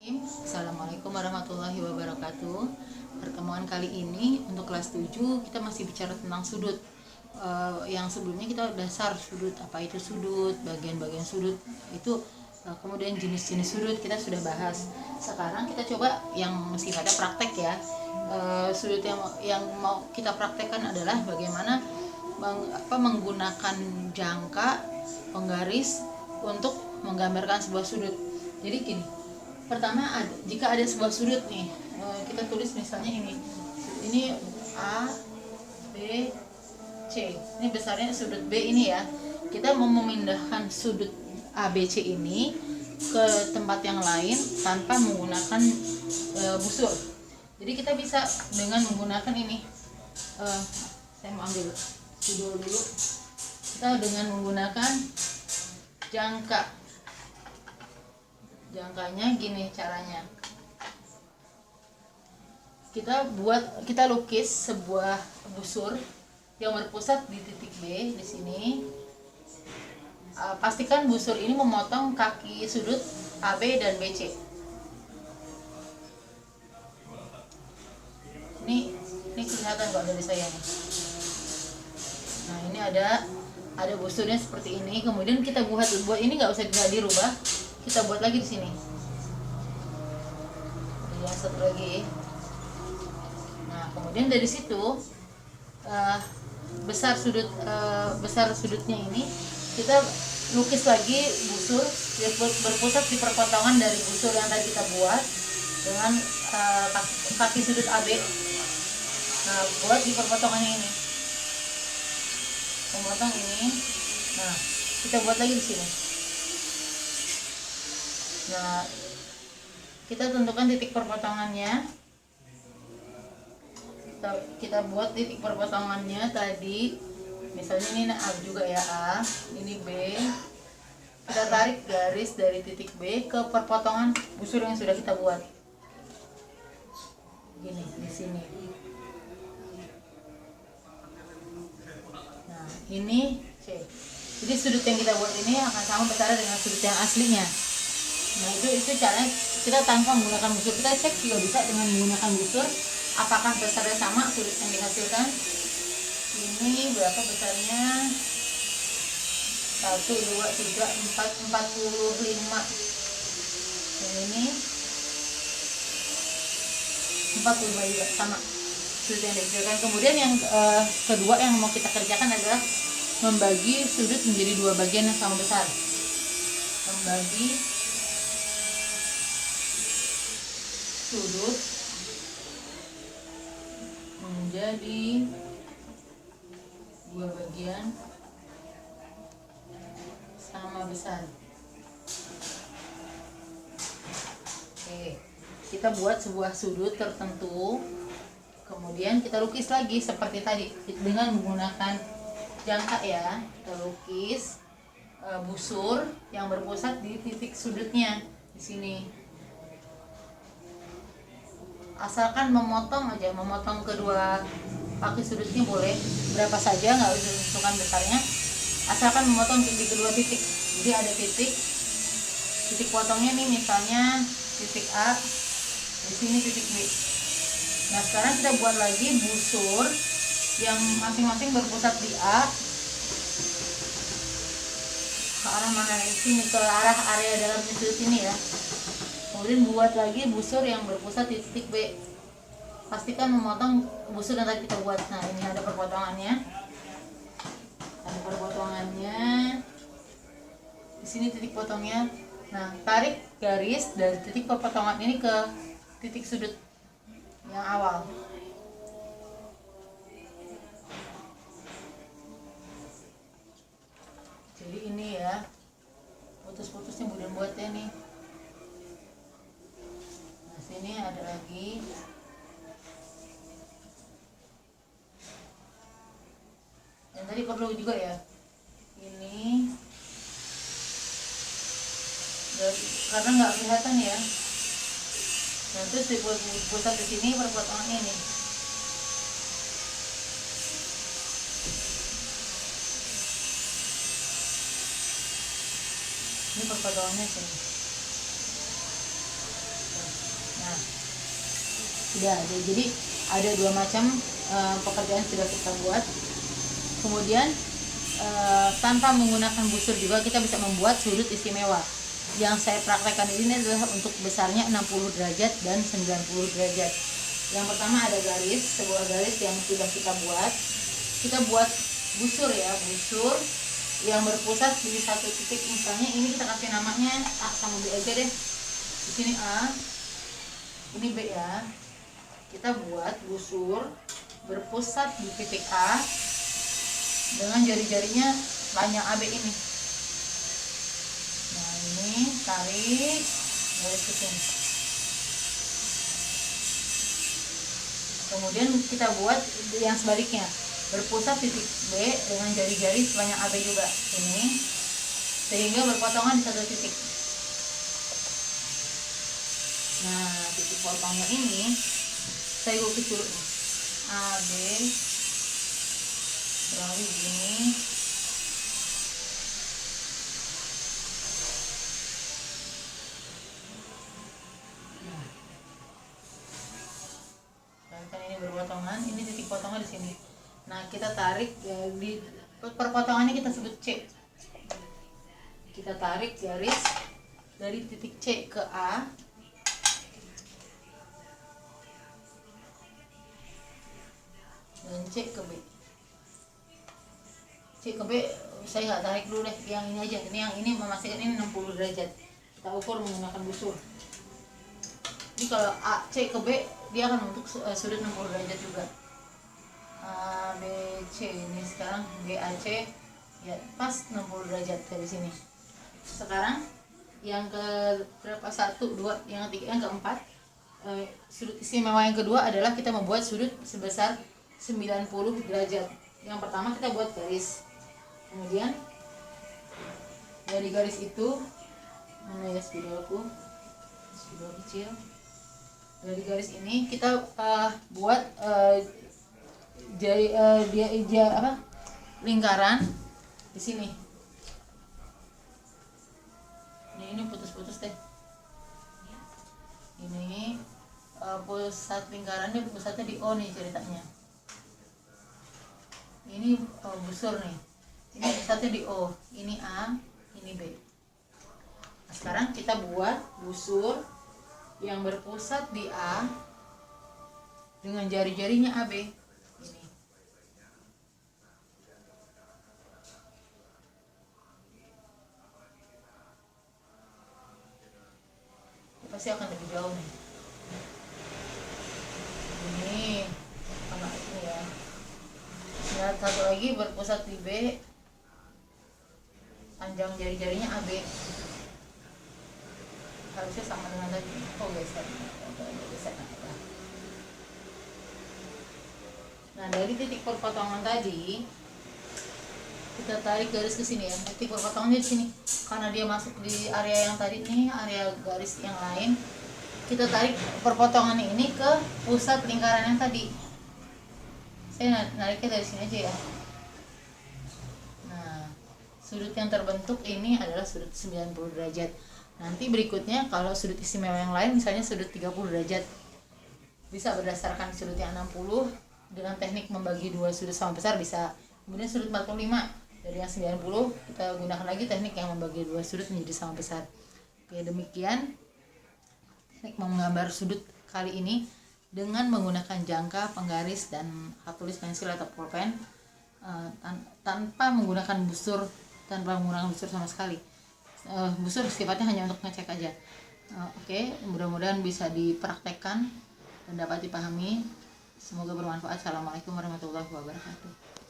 Assalamualaikum warahmatullahi wabarakatuh. Pertemuan kali ini untuk kelas 7 kita masih bicara tentang sudut. Yang sebelumnya kita dasar sudut, apa itu sudut, bagian-bagian sudut itu, kemudian jenis-jenis sudut kita sudah bahas. Sekarang kita coba yang sifatnya praktek ya. Sudut yang mau kita praktekkan adalah bagaimana menggunakan jangka, penggaris untuk menggambarkan sebuah sudut. Jadi gini, pertama jika ada sebuah sudut nih, kita tulis misalnya ini A, B, C. Ini besarnya sudut B ini ya. Kita mau memindahkan sudut A, B, C ini ke tempat yang lain tanpa menggunakan busur. Jadi kita bisa dengan menggunakan ini. Saya mau ambil sudut dulu. Kita dengan menggunakan jangka. Jangkanya gini caranya. Kita lukis sebuah busur yang berpusat di titik B di sini. Pastikan busur ini memotong kaki sudut AB dan BC. Ini kelihatan kok dari saya nih. Nah, ini ada busurnya seperti ini. Kemudian kita buat ini nggak usah dirubah. Kita buat lagi di sini. Yang satu lagi. Nah, kemudian dari situ besar sudutnya ini kita lukis lagi busur berpusat di perpotongan dari busur yang tadi kita buat dengan kaki sudut AB. Nah, buat di perpotongannya ini. Memotong ini. Nah, kita buat lagi di sini. Nah, kita tentukan titik perpotongannya. Kita buat titik perpotongannya tadi. Misalnya ini A juga ya, A, ini B. Kita tarik garis dari titik B ke perpotongan busur yang sudah kita buat. Gini, di sini. Nah, ini C. Jadi sudut yang kita buat ini akan sama besar dengan sudut yang aslinya. Nah, itu caranya kita tanpa menggunakan busur. Kita cek juga bisa dengan menggunakan busur apakah besarnya sama sudut yang dihasilkan. Ini berapa besarnya? 1, 2, 3, 4, 45. Yang ini 45 juga sama sudut yang dihasilkan. Kemudian yang kedua yang mau kita kerjakan adalah membagi sudut menjadi dua bagian yang sama besar. Membagi sudut menjadi dua bagian sama besar. Oke, kita buat sebuah sudut tertentu, kemudian kita lukis lagi seperti tadi dengan menggunakan jangka ya. Kita lukis busur yang berpusat di titik sudutnya di sini. Asalkan memotong kedua kaki sudutnya boleh berapa saja, nggak usah tentukan besarnya, asalkan memotong di kedua titik. Jadi ada titik potongnya nih, misalnya titik A, di sini titik B. Nah, sekarang kita buat lagi busur yang masing-masing berpusat di A ke arah mana nih? Sini, ke arah area dalam sudut ini ya. Kemudian buat lagi busur yang berpusat di titik B. Pastikan memotong busur yang tadi kita buat. Nah, ini ada perpotongannya. Di sini titik potongnya. Nah, tarik garis dari titik perpotongan ini ke titik sudut yang awal. Jadi ini ya, putus-putusnya kemudian buatnya nih. Ini ada lagi. Yang tadi perlu juga ya. Ini karena nggak kelihatan ya. Nah, terus dibuat di sini perpotongan ini. Ini perpotongannya sini. Sudah ada. Jadi ada dua macam pekerjaan sudah kita buat. Kemudian tanpa menggunakan busur juga kita bisa membuat sudut istimewa. Yang saya praktekkan ini adalah untuk besarnya 60 derajat dan 90 derajat. Yang pertama ada garis, sebuah garis yang sudah kita buat. Kita buat busur ya, busur yang berpusat di satu titik. Misalnya ini kita kasih namanya A sama B aja deh. Di sini A, ini B ya. Kita buat busur berpusat di titik A dengan jari-jarinya panjang AB ini. Nah ini tarik garis ke sini. Kemudian kita buat yang sebaliknya, berpusat titik B dengan jari-jari sepanjang AB juga ini, sehingga berpotongan di satu titik. Nah titik potongnya ini saya gukit dulu nih, AB kurang lebih begini. Kan ini berpotongan, ini titik potongnya di sini. Nah kita tarik ya, di perpotongannya kita sebut C. Kita tarik garis dari titik C ke A, dan C ke B. C ke B saya nggak tarik dulu deh, yang ini aja. Ini yang ini memastikan ini 60 derajat. Kita ukur menggunakan busur. Jadi kalau A C ke B dia akan membentuk sudut 60 derajat juga. A B C ini sekarang B A C ya pas 60 derajat dari sini. Sekarang yang ke berapa, 1, 2, yang ketiga, yang keempat, sudut istimewa yang kedua adalah kita membuat sudut sebesar 90 derajat. Yang pertama kita buat garis, kemudian dari garis itu, mana ya spidolku, spidol kecil. Dari garis ini kita buat lingkaran di sini. Ini putus-putus deh. Ini pusat lingkarannya, pusatnya di O nih ceritanya. Ini busur nih. Ini pusatnya di O. Ini A, ini B. Nah, sekarang kita buat busur yang berpusat di A dengan jari-jarinya AB ini. Pasti akan lebih jauh nih. Ini sama ini ya. Nah, satu lagi berpusat di B, panjang jari-jarinya AB. Harusnya sama dengan tadi. Oh geser. Nah dari titik perpotongan tadi kita tarik garis ke sini ya. Titik perpotongannya di sini. Karena dia masuk di area yang tadi nih, area garis yang lain, kita tarik perpotongan ini ke pusat lingkaran yang tadi. Saya nariknya dari sini aja ya. Nah sudut yang terbentuk ini adalah sudut 90 derajat. Nanti berikutnya kalau sudut istimewa yang lain, misalnya sudut 30 derajat, bisa berdasarkan sudut yang 60 dengan teknik membagi dua sudut sama besar bisa. Kemudian sudut 45 dari yang 90 kita gunakan lagi teknik yang membagi dua sudut menjadi sama besar. Oke, demikian teknik menggambar sudut kali ini dengan menggunakan jangka, penggaris, dan hak tulis pensil atau pulpen, tanpa menggunakan busur sama sekali. Busur sifatnya hanya untuk ngecek aja. Oke, mudah-mudahan bisa dipraktekkan dan dapat dipahami. Semoga bermanfaat. Assalamualaikum warahmatullahi wabarakatuh.